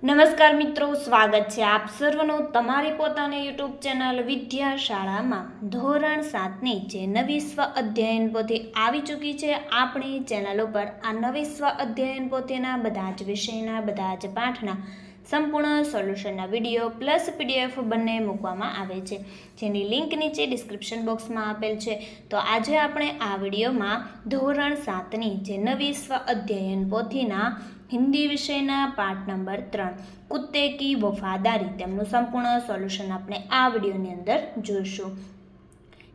નમસ્કાર મિત્રો, સ્વાગત છે આપ સર્વનું તમારી પોતાની યુટ્યુબ ચેનલ વિદ્યાશાળામાં. ધોરણ 7ની જે નવી સ્વ અધ્યયન પોથી આવી ચૂકી છે આપણી ચેનલ ઉપર. આ નવી સ્વ અધ્યયન પોથીના બધા જ વિષયના બધા જ પાઠના સંપૂર્ણ સોલ્યુશનના વિડીયો પ્લસ પીડીએફ બંને મૂકવામાં આવે છે, જેની લિંક નીચે ડિસ્ક્રિપ્શન બોક્સમાં આપેલ છે. તો આજે આપણે આ વિડીયોમાં ધોરણ 7ની જે નવી સ્વ અધ્યયન પોથીના હિન્દી વિષયના પાઠ નંબર 3 કુત્તે કી વફાદારી તેમનું સંપૂર્ણ સોલ્યુશન આપણે આ વિડીયોની અંદર જોઈશું.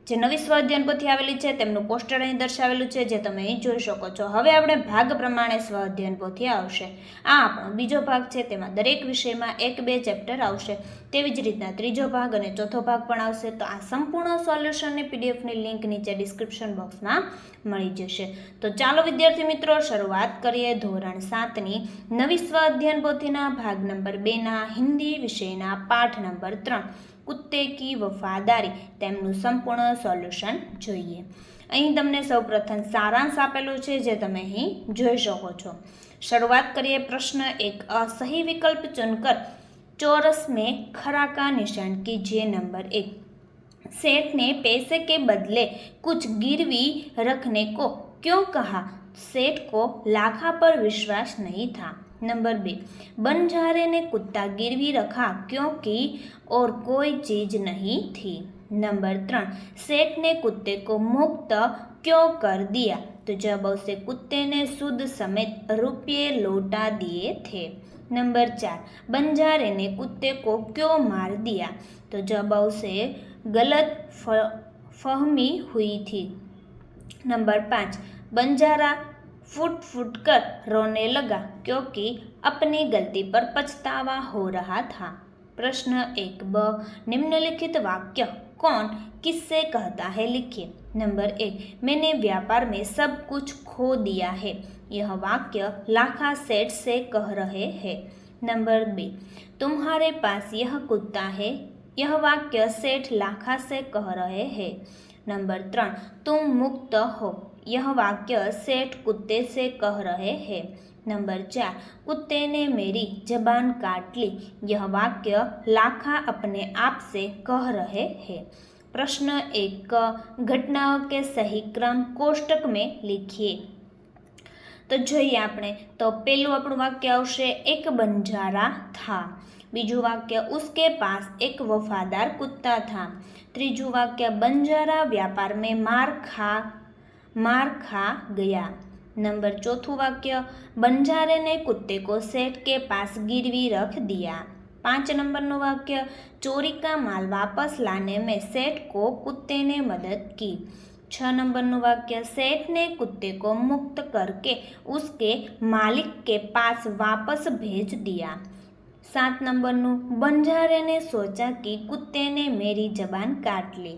જે નવી સ્વ અધ્યયન પોથી આવેલી છે તેમનું પોસ્ટર અહીં દર્શાવેલું છે, જે તમે અહીં જોઈ શકો છો. હવે આપણે ભાગ પ્રમાણે સ્વ અધ્યયન પોથી આવશે. આ આપણો બીજો ભાગ છે, તેમાં દરેક વિષયમાં 1-2 ચેપ્ટર આવશે. તેવી જ રીતના ત્રીજો ભાગ અને ચોથો ભાગ પણ આવશે. તો આ સંપૂર્ણ સોલ્યુશનની પીડીએફની લિંક નીચે ડિસ્ક્રિપ્શન બોક્સમાં મળી જશે. તો ચાલો વિદ્યાર્થી મિત્રો, શરૂઆત કરીએ ધોરણ 7ની નવી સ્વ અધ્યયન પોથીના ભાગ નંબર 2ના હિન્દી વિષયના પાઠ નંબર 3 કુત્તે કી વફાદારી તેમનું સંપૂર્ણ સોલ્યુશન જોઈએ. અહીં તમને સૌપ્રથમ સારાંશ આપેલું છે, જે તમે અહીં જોઈ શકો છો. શરૂઆત કરીએ. પ્રશ્ન 1, સही विकल्प चुनकर चौरस में खरा का निशान कीजिए. नंबर 1, सेठ ने पैसे के बदले कुछ गिरवी रखने को क्यों कहा? सेठ को लाखा पर विश्वास नहीं था. नंबर 2, बंजारे ने कुत्ता गिरवी रखा क्योंकि और कोई चीज नहीं थी. नंबर 3, सेठ ने कुत्ते को मुक्त क्यों कर दिया? तो जब उसे कुत्ते ने सूद समेत रुपये लौटा दिए थे. नंबर 4, बंजारे ने कुत्ते को क्यों मार दिया? तो जब उसे गलत फहमी हुई थी. नंबर 5, बंजारा फूट फूट कर रोने लगा क्योंकि अपनी गलती पर पछतावा हो रहा था. प्रश्न 1ब, निम्नलिखित वाक्य कौन किससे कहता है, लिखिए. नंबर 1, मैंने व्यापार में सब कुछ खो दिया है. यह वाक्य लाखा सेठ से कह रहे हैं. नंबर 2, तुम्हारे पास यह कुत्ता है. यह वाक्य सेठ लाखा से कह रहे हैं. नंबर 3, तुम मुक्त हो. यह वाक्य सेठ कुत्ते से कह रहे हैं. नंबर 4, कुत्ते ने मेरी जबान काट ली. यह वाक्य लाखा अपने आप से कह रहे हैं. प्रश्न 1, घटनाओं के सही क्रम कोष्टक में लिखिए. तो જોઈએ આપણે. તો પહેલું આપણું વાક્ય આવશે, એક બંજારા था. બીજું વાક્ય, उसके पास एक वफादार कुत्ता था. ત્રીજું વાક્ય, બંજારા व्यापार में मार खा गया. नंबर चौथું वाक्य, बंजारे ने कुत्ते को सेठ के पास गिरवी रख दिया. 5 नंबरનું वाक्य, चोरी का माल वापस लाने में सेठ को कुत्ते ने मदद की. 6 नंबरનું वाक्य, सेठ ने कुत्ते को मुक्त करके उसके मालिक के पास वापस भेज दिया. 7 नंबरનું, बंजारे ने सोचा कि कुत्ते ने मेरी जबान काट ली.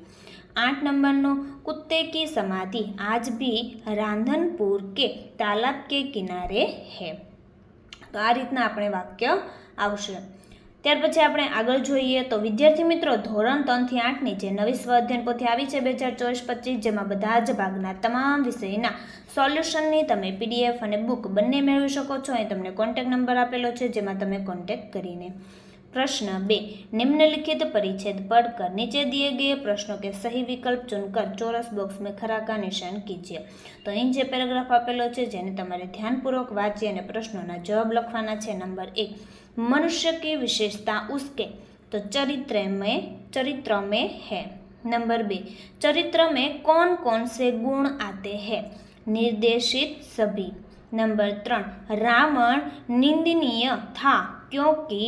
8 नंबरનું, कुत्ते की समाधि आज भी रांधनपुर के तालाब के किनारे है. तो आ रीतना આપણે વાક્ય આવશે. ત્યાર પછી આપણે આગળ જોઈએ. તો વિદ્યાર્થી મિત્રો, ધોરણ 3 થી 8ની જે નવી સ્વ અધ્યયન પોથી આવી છે 2024-25, જેમાં બધા જ ભાગના તમામ વિષયના સોલ્યુશનની તમે પીડીએફ અને બુક બંને મેળવી શકો છો. અહીં તમને કોન્ટેક્ટ નંબર આપેલો છે, જેમાં તમે કોન્ટેક્ટ કરીને. प्रश्न 2, निम्नलिखित परिच्छेद पढ़कर नीचे दिए गए प्रश्नों के सही विकल्प चुनकर चौरस बॉक्स में खरा का निशान कीजिए. तो અહીં જે પેરેગ્રાફ આપેલો છે, જેને તમારે ધ્યાનપૂર્વક વાંચી અને પ્રશ્નોના જવાબ લખવાના છે. નંબર 1, मनुष्य की विशेषता उसके तो चरित्र में है. नंबर 2, चरित्र में कौन कौन से गुण आते हैं? निर्देशित सभी. नंबर 3, रावण निंदनीय था क्योंकि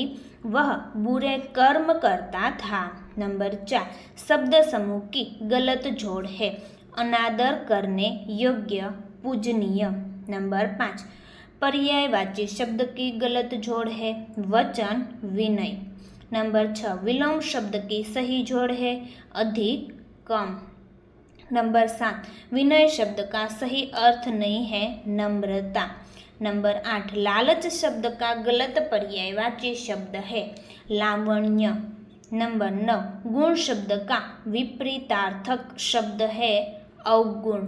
वह बुरे कर्म करता था. नंबर 4, शब्द समूह की गलत जोड़ है. अनादर करने योग्य पूजनीय. नंबर 5, पर्यायवाची शब्द की गलत जोड़ है. वचन विनय. नंबर 6, विलोम शब्द की सही जोड़ है. अधिक कम. नंबर 7, विनय शब्द का सही अर्थ नहीं है. नम्रता. नंबर 8, लालच शब्द का गलत पर्यायवाची शब्द है. लावण्य. नंबर 9, गुण शब्द का विपरीतार्थक शब्द है. अवगुण.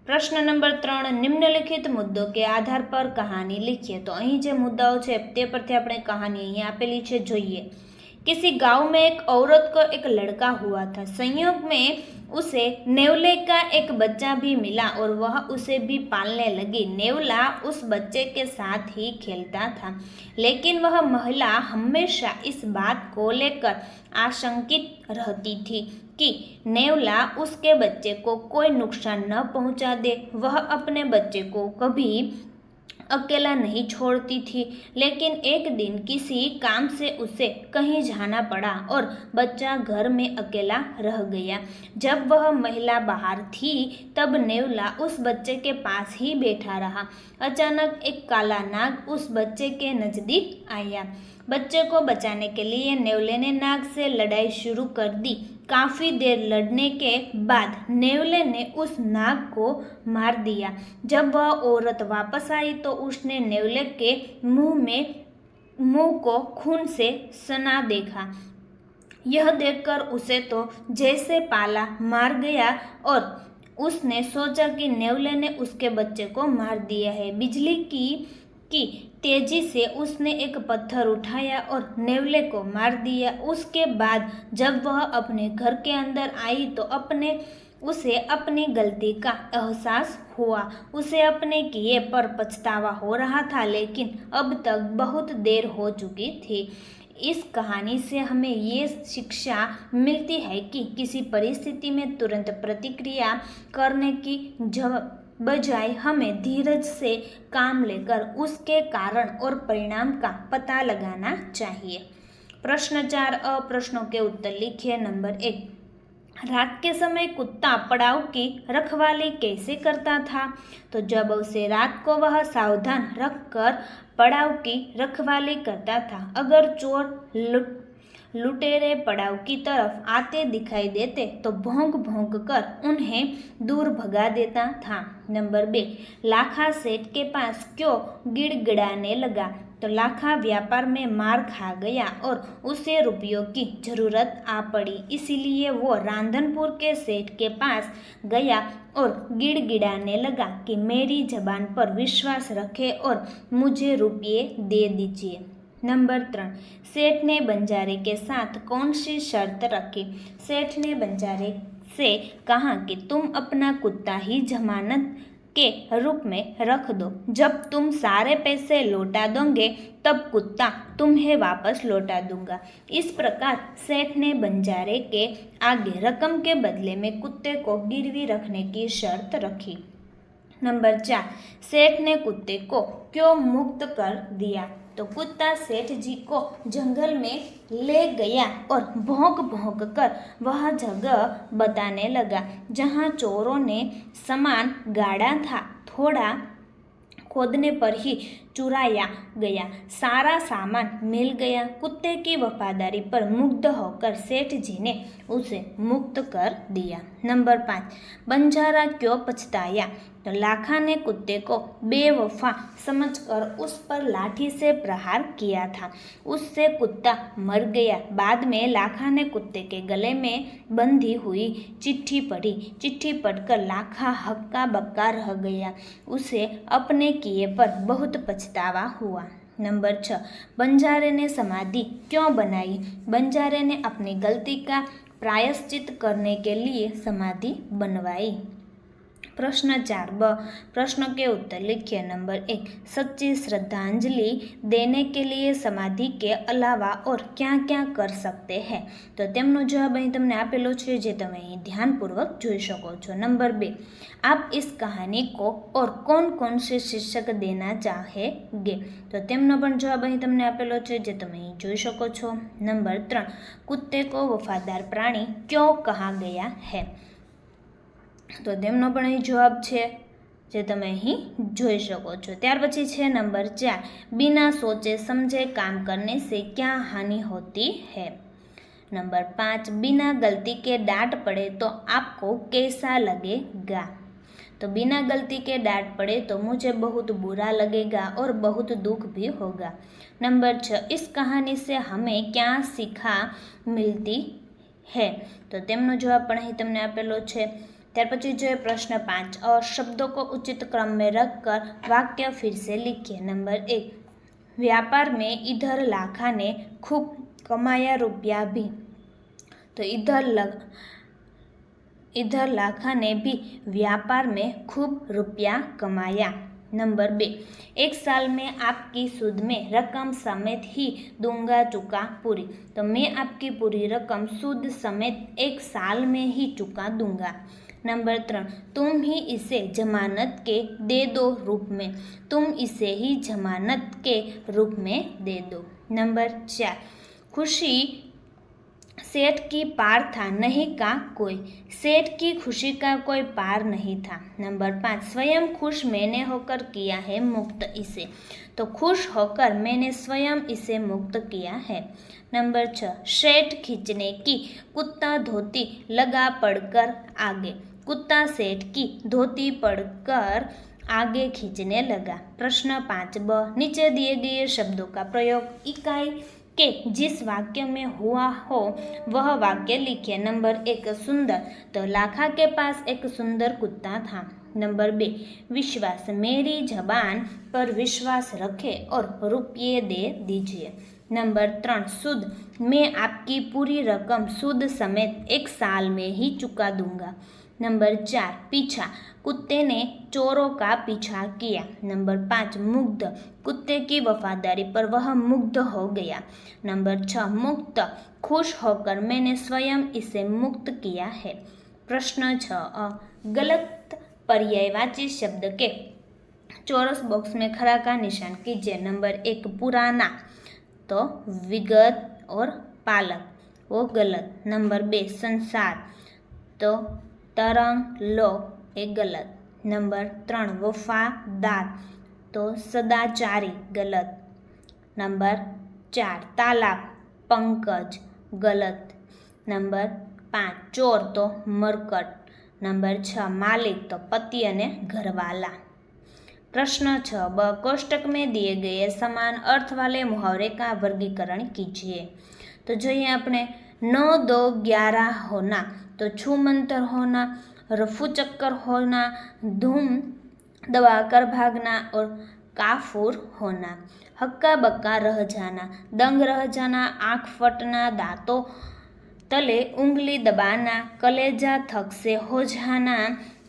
प्रश्न नंबर 3, निम्नलिखित मुद्दों के आधार पर कहानी लिखिए। तो અહીં જે મુદ્દાઓ છે તે પરથી આપણે કહાની અહીં આપેલી છે જોઈએ। किसी गांव में एक औरत को एक लड़का हुआ था। संयोग में उसे नेवले का एक बच्चा भी मिला और वह उसे भी पालने लगी। नेवला उस बच्चे के साथ ही खेलता था, लेकिन वह महिला हमेशा इस बात को लेकर आशंकित रहती थी कि नेवला उसके बच्चे को कोई नुकसान न पहुंचा दे। वह अपने बच्चे को कभी अकेला नहीं छोड़ती थी, लेकिन एक दिन किसी काम से उसे कहीं जाना पड़ा और बच्चा घर में अकेला रह गया। जब वह महिला बाहर थी तब नेवला उस बच्चे के पास ही बैठा रहा। अचानक एक काला नाग उस बच्चे के नज़दीक आया। बच्चे को बचाने के लिए नेवले ने नाग से लड़ाई शुरू कर दी। काफ़ी देर लड़ने के बाद नेवले ने उस नाग को मार दिया। जब वह औरत वापस आई तो उसने नेवले के मुंह को खून से सना देखा। यह देखकर उसे तो जैसे पाला मार गया और उसने सोचा कि नेवले ने उसके बच्चे को मार दिया है। बिजली की तेजी से उसने एक पत्थर उठाया और नेवले को मार दिया। उसके बाद जब वह अपने घर के अंदर आई तो उसे अपनी गलती का एहसास हुआ। उसे अपने किए पर पछतावा हो रहा था, लेकिन अब तक बहुत देर हो चुकी थी। इस कहानी से हमें ये शिक्षा मिलती है कि किसी परिस्थिति में तुरंत प्रतिक्रिया करने की बजाय हमें धीरज से काम लेकर उसके कारण और परिणाम का पता लगाना चाहिए। प्रश्न 4 प्रश्नों के उत्तर लिखिए। नंबर 1, रात के समय कुत्ता पड़ाव की रखवाली कैसे करता था? तो जब उसे रात को वह सावधान रखकर पड़ाव की रखवाली करता था। अगर चोर लुटेरे पड़ाव की तरफ आते दिखाई देते तो भौंक भौंक कर उन्हें दूर भगा देता था। नंबर 2, लाखा सेठ के पास क्यों गिड़गिड़ाने लगा? तो लाखा व्यापार में मार खा गया और उसे रुपयों की जरूरत आ पड़ी, इसीलिए वो रांधनपुर के सेठ के पास गया और गिड़गिड़ाने लगा कि मेरी जबान पर विश्वास रखे और मुझे रुपये दे दीजिए। नंबर 3, सेठ ने बंजारे के साथ कौन सी शर्त रखी? सेठ ने बंजारे से कहा कि तुम अपना कुत्ता ही जमानत के रूप में रख दो। जब तुम सारे पैसे लौटा दोगे तब कुत्ता तुम्हें वापस लौटा दूंगा। इस प्रकार सेठ ने बंजारे के आगे रकम के बदले में कुत्ते को गिरवी रखने की शर्त रखी। नंबर 4, सेठ ने कुत्ते को क्यों मुक्त कर दिया? तो कुत्ता सेठ जी को जंगल में ले गया और भौंक भौंक कर वह जगह बताने लगा जहाँ चोरों ने सामान गाड़ा था। थोड़ा खोदने पर ही चुराया गया सारा सामान मिल गया। कुत्ते की वफादारी पर मुग्ध होकर सेठ जी ने उसे मुक्त कर दिया। नंबर 5, बंजारा क्यों पछताया? तो लाखा ने कुत्ते को बेवफा समझकर उस पर लाठी से प्रहार किया था। उससे कुत्ता मर गया। बाद में लाखा ने कुत्ते के गले में बंधी हुई चिट्ठी पढ़ी। चिट्ठी पढ़कर लाखा हक्का बक्का रह गया। उसे अपने किए पर बहुत पछतावा हुआ। नंबर 6, बंजारे ने समाधि क्यों बनाई? बंजारे ने अपनी गलती का प्रायश्चित करने के लिए समाधि बनवाई। प्रश्न 4 ब, प्रश्नों के उत्तर लिखिए। नंबर 1, सच्ची श्रद्धांजलि देने के लिए समाधि के अलावा और क्या क्या कर सकते हैं? तो તેમનો જવાબ અહીં તમને આપેલો છે, જે તમે અહીં ધ્યાનપૂર્વક જોઈ શકો છો। नंबर 2, आप इस कहानी को और कौन कौन से शीर्षक देना चाहेंगे? तो તેમનો પણ જવાબ અહીં તમને આપેલો છે, જે તમે અહીં જોઈ શકો છો। नंबर 3, कुत्ते को वफादार प्राणी क्यों कहा गया है? તો તેમનો પણ અહીં જવાબ છે, જે તમે અહીં જોઈ શકો છો। ત્યાર પછી છે નંબર 4, बिना सोचे समझे काम करने से क्या हानि होती है? नंबर 5, बिना गलती के डांट पड़े तो आपको कैसा लगेगा? तो बिना गलती के डांट पड़े तो मुझे बहुत बुरा लगेगा और बहुत दुख भी होगा। नंबर 6, इस कहानी से हमें क्या सीखा मिलती है? तो તેમનો જવાબ પણ અહીં તમને આપેલો છે। ત્યાર પછી જોઈએ प्रश्न 5 शब्दों को उचित क्रम में रखकर वाक्य फिर से लिखिए। नंबर 1, व्यापार में इधर लाखा ने खूब कमाया रुपया भी, तो इधर लाखा ने भी व्यापार में खूब रुपया कमाया। नंबर 2, एक साल में आपकी सूद में रकम समेत ही दूंगा चुका पूरी, तो मैं आपकी पूरी रकम सूद समेत एक साल में ही चुका दूंगा। नंबर 3, तुम ही इसे जमानत के दे दो रूप में, तुम इसे ही जमानत के रूप में दे दो। नंबर 4, खुशी सेठ की पार था नहीं का कोई, सेठ की खुशी का कोई पार नहीं था। नंबर 5, स्वयं खुश मैंने होकर किया है मुक्त इसे, तो खुश होकर मैंने स्वयं इसे मुक्त किया है। नंबर 6, सेठ खींचने की कुत्ता धोती लगा पड़कर आगे, कुत्ता सेठ की धोती पड़कर आगे खींचने लगा। प्रश्न 5ब, नीचे दिए गए शब्दों का प्रयोग इकाई के जिस वाक्य में हुआ हो वह वाक्य लिखिए। नंबर 1, सुंदर, तो लाखा के पास एक सुंदर कुत्ता था। नंबर 2, विश्वास, मेरी जबान पर विश्वास रखे और रुपये दे दीजिए। नंबर 3, सूद, मैं आपकी पूरी रकम सूद समेत एक साल में ही चुका दूंगा। नंबर 4, पीछा, कुत्ते ने चोरों का पीछा किया। नंबर 5, मुग्ध, कुत्ते की वफादारी पर वह मुग्ध हो गया। नंबर 6, मुक्त, खुश होकर मैंने स्वयं इसे मुक्त किया है। प्रश्न 6, गलत पर्यायवाची शब्द के चौरस बॉक्स में खरा का निशान कीजिए। नंबर 1, पुराना, तो विगत और पालक वो गलत। नंबर 2, संसार, तो तरंग लो એ ગલત। નંબર 3, વફાદાર, તો સદાચારી ગલત। નંબર 4, તાલાબ, પંકજ ગલત। નંબર 5, ચોર, તો મરકટ। નંબર 6, માલિક, તો પતિ અને ઘરવાલા। प्रश्न 6ब, कोष्टक में दिए गए समान अर्थ वाले मुहावरे का वर्गीकरण कीजिए। तो જોઈએ આપણે 9, 2, 11 होना, तो छू मंतर होना, रफू चक्कर होना, धूम दबा कर भागना और काफूर होना। हक्का बक्का रह जाना, दंग रह जाना, आँख फटना, दांतों तले उंगली दबाना, कलेजा थक से हो जाना,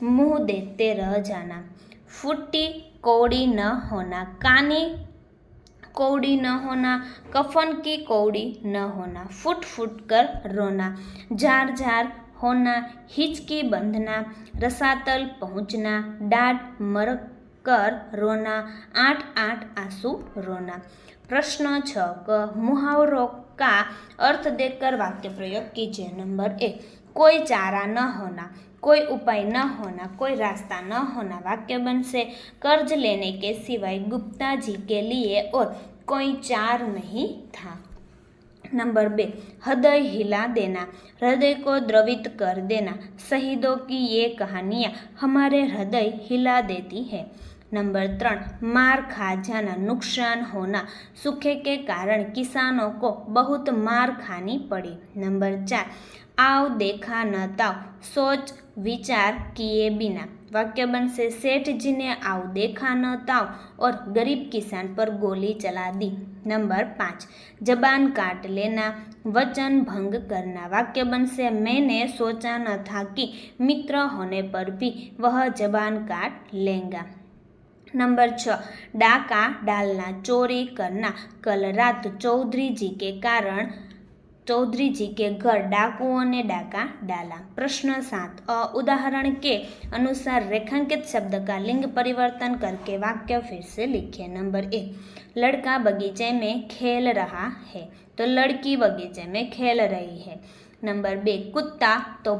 मुंह देखते रह जाना। फुट्टी कौड़ी न होना, कानी कौड़ी न होना, कफन की कौड़ी न होना, फुट फुट कर रोना, जार जार होना, हिचकी बंधना, रसातल पहुँचना, डांट मर कर रोना, 8 8 आंसू रोना। प्रश्न 6क, मुहावरों का अर्थ देकर वाक्य प्रयोग कीजिए। नंबर 1, कोई चारा न होना, कोई उपाय न होना, कोई रास्ता न होना। वाक्य बनसे कर्ज लेने के सिवाय गुप्ता जी के लिए और कोई चार नहीं था। नंबर 2, हृदय हिला देना, हृदय को द्रवित कर देना। शहीदों की ये कहानियाँ हमारे हृदय हिला देती है। नंबर 3, मार खा जाना, नुकसान होना, सूखे के कारण किसानों को बहुत मार खानी पड़ी। नंबर 4, आव देखा न ताव, सोच विचार किए बिना। वाक्य बनसे सेठ जी ने आव देखा न ताव और गरीब किसान पर गोली चला दी। नंबर 5, जबान काट लेना, वचन भंग करना। वाक्य बनसे मैंने सोचा न था कि मित्र होने पर भी वह जबान काट लेगा। नंबर 6, डाका डालना, चोरी करना। कल रात चौधरी जी के घर डाकुओं ने डाका डाला। प्रश्न 7, उदाहरण के अनुसार रेखांकित शब्द का लिंग परिवर्तन करके वाक्य फिर से लिखिए। नंबर 1, लड़का बगीचे में खेल रहा है, तो लड़की बगीचे में खेल रही है। नंबर 2, कुत्ता तो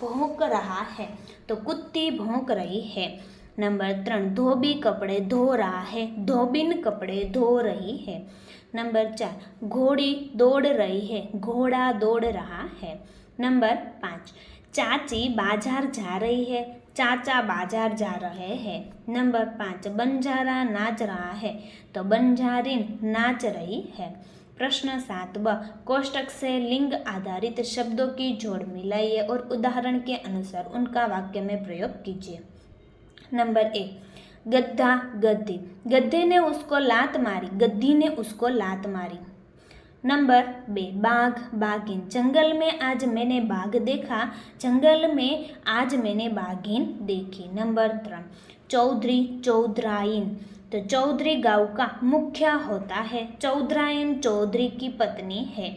भौंक रहा है, तो कुत्ती भौंक रही है। नंबर 3, धोबी कपड़े धो रहा है, धोबिन कपड़े धो रही है। नंबर 4, घोड़ी दौड़ रही है, घोड़ा दौड़ रहा है। नंबर 5, चाची बाजार जा रही है, चाचा बाजार जा रहे हैं। नंबर 5, बंजारा नाच रहा है, तो बंजारिन नाच रही है। प्रश्न 7 ब, कोष्टक से लिंग आधारित शब्दों की जोड़ मिलाइए और उदाहरण के अनुसार उनका वाक्य में प्रयोग कीजिए। नंबर 1, गद्दा गद्दी, गद्दे ने उसको लात मारी, गद्दी ने उसको लात मारी। नंबर 2, बाघ बाघिन, जंगल में आज मैंने बाघ देखा, जंगल में आज मैंने बाघिन देखी। नंबर 3, चौधरी चौधराइन, तो चौधरी गांव का मुखिया होता है, चौधराइन चौधरी की पत्नी है।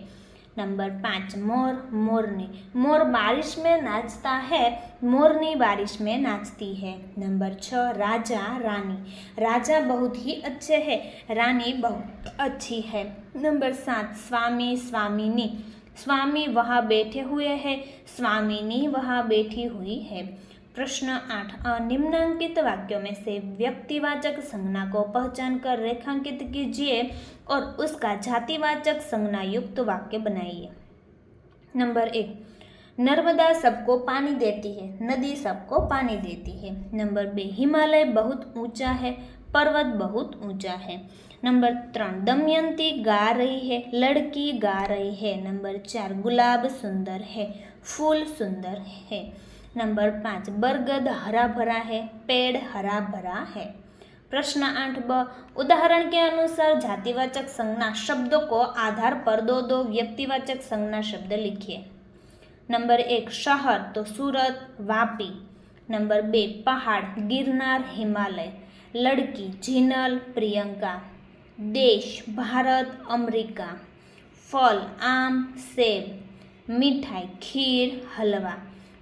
नंबर 5, मोर मोरनी, मोर बारिश में नाचता है, मोरनी बारिश में नाचती है। नंबर 6, राजा रानी, राजा बहुत ही अच्छे हैं, रानी बहुत अच्छी है। नंबर 7, स्वामी स्वामिनी, स्वामी वहाँ बैठे हुए हैं, स्वामिनी वहाँ बैठी हुई है। प्रश्न 8, निम्नांकित वाक्यों में से व्यक्तिवाचक संज्ञा को पहचान कर रेखांकित कीजिए और उसका जातिवाचक संज्ञा युक्त वाक्य बनाइए। नंबर 1, नर्मदा सबको पानी देती है, नदी सबको पानी देती है। नंबर 2, हिमालय बहुत ऊंचा है, पर्वत बहुत ऊंचा है। नंबर 3, दमयंती गा रही है, लड़की गा रही है। नंबर 4, गुलाब सुंदर है, फूल सुंदर है। नंबर 5, बरगद हरा भरा है, पेड़ हरा भरा है। प्रश्न 8 ब, उदाहरण के अनुसार जातिवाचक संज्ञा शब्दों को आधार पर दो व्यक्तिवाचक संज्ञा शब्द लिखिए। नंबर 1, शहर तो सूरत वापी। नंबर 2, पहाड़ गिरनार हिमालय। लड़की जिनल प्रियंका। देश भारत अमेरिका। फल आम सेब। मिठाई खीर हलवा।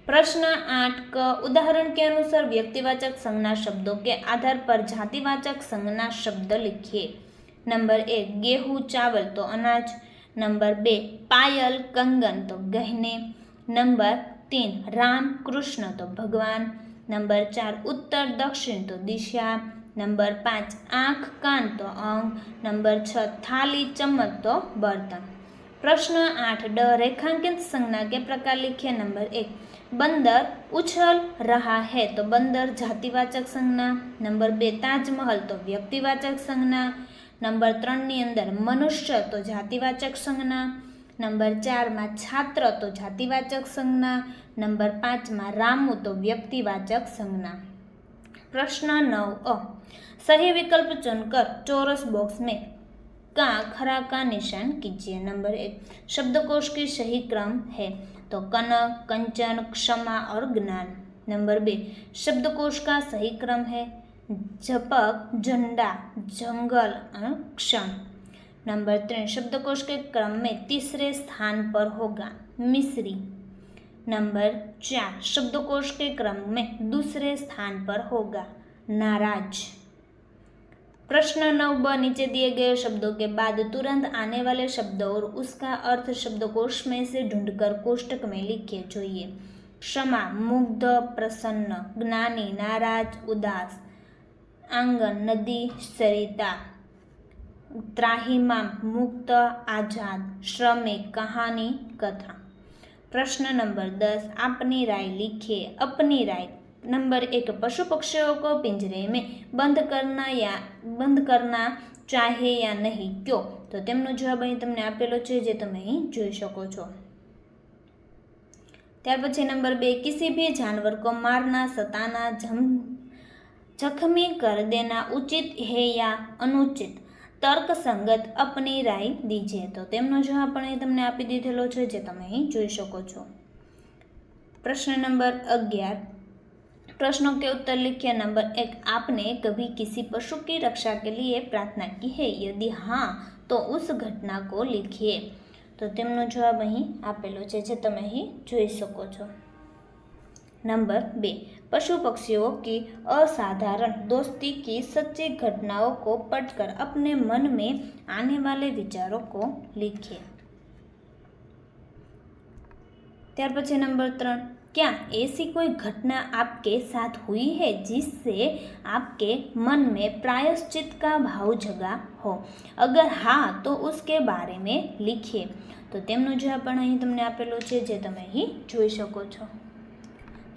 प्रश्न 8 क, उदाहरण के अनुसार व्यक्तिवाचक संज्ञा शब्दों के आधार पर जातिवाचक संज्ञा शब्द लिखिए। नंबर 1, गेहूं चावल तो अनाज। नंबर 2, पायल कंगन तो गहने। नंबर 3, राम कृष्ण तो भगवान। नंबर 4, उत्तर दक्षिण तो दिशा। नंबर 5, आँख कान तो अंग। नंबर 6, थाली चम्मच तो बर्तन। प्रश्न 8 ड, रेखांकित संज्ञा के प्रकार लिखिए। नंबर 1, बंदर उछल रहा है तो बंदर जातिवाचक संज्ञा। नंबर 2, ताजमहल तो व्यक्तिवाचक संज्ञा। नंबर 3 ની અંદર મનુષ્ય તો જાતિવાચક સંજ્ઞા। નંબર 4 માં છાત્ર તો જાતિવાચક સંજ્ઞા। નંબર 5 માં રામુ તો व्यक्तिवाचक संज्ञा। प्रश्न 9 अ, सही विकल्प चुनकर चौरस बॉक्स में का खरा का निशान कीजिए। नंबर 1, शब्दकोश की सही क्रम है तो कनक कंचन क्षमा और ज्ञान। नंबर 2, शब्दकोश का सही क्रम है झपक झंडा जंगल और क्षण। नंबर 3, शब्दकोश के क्रम में तीसरे स्थान पर होगा मिस्री। नंबर 4, शब्दकोश के क्रम में दूसरे स्थान पर होगा नाराज। प्रश्न 9 ब, नीचे दिए गए शब्दों के बाद तुरंत आने वाले शब्दों और उसका अर्थ शब्दकोश में से ढूंढकर कोष्टक में लिखिए। જોઈએ क्षमा मुग्ध प्रसन्न, ज्ञानी नाराज उदास, आंगन नदी सरिता, त्राहिमाम मुक्त आजाद, श्रमिक कहानी कथा। प्रश्न नंबर 10, अपनी राय लिखिए। अपनी राय। नंबर 1, पशु पक्षियों को पिंजरे में बंद करना चाहे या नहीं क्यों? तो તેમનો જવાબ અહીં તમને આપેલો છે જે તમે અહીં જોઈ શકો છો। ત્યાર પછી નંબર 2, किसी भी जानवर को मारना सताना जख्मी कर देना उचित है या अनुचित? तर्क संगत अपनी राय दीजिए। तो તેમનો જવાબ પણ અહીં તમને આપી દીધેલો છે જે તમે અહીં જોઈ શકો છો। प्रश्न नंबर 11, प्रश्नों के उत्तर लिखिए। नंबर 1, आपने कभी किसी पशु की रक्षा के लिए प्रार्थना की है? यदि हाँ तो उस घटना को लिखिए। तो તેમનો જવાબ અહીં આપેલો છે જે તમે અહીં જોઈ શકો છો। नंबर 2, पशु पक्षियों की असाधारण दोस्ती की सच्ची घटनाओं को पढ़कर अपने मन में आने वाले विचारों को लिखिए। ત્યાર પછી नंबर 3, क्या ऐसी कोई घटना आपके साथ हुई है जिससे आपके मन में प्रायश्चित का भाव जगा हो? अगर हाँ तो उसके बारे में लिखिए। तो તેમનો જવાબ પણ અહીં તમને આપેલો છે જે તમે અહીં જોઈ શકો છો।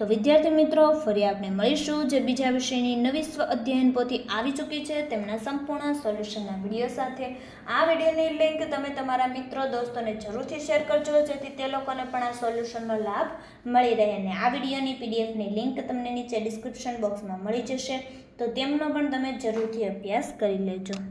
તો વિદ્યાર્થી મિત્રો, ફરી આપણે મળીશું જે બીજા વિષયની નવી સ્વ અધ્યયન પોથી આવી ચૂકી છે તેમના સંપૂર્ણ સોલ્યુશનના વિડીયો સાથે. આ વિડીયોની લિંક તમે તમારા મિત્રો દોસ્તોને જરૂરથી શેર કરજો, જેથી તે લોકોને પણ આ સોલ્યુશનનો લાભ મળી રહે. અને આ વિડીયોની પીડીએફની લિંક તમને નીચે ડિસ્ક્રિપ્શન બોક્સમાં મળી જશે, તો તેમનો પણ તમે જરૂરથી અભ્યાસ કરી લેજો.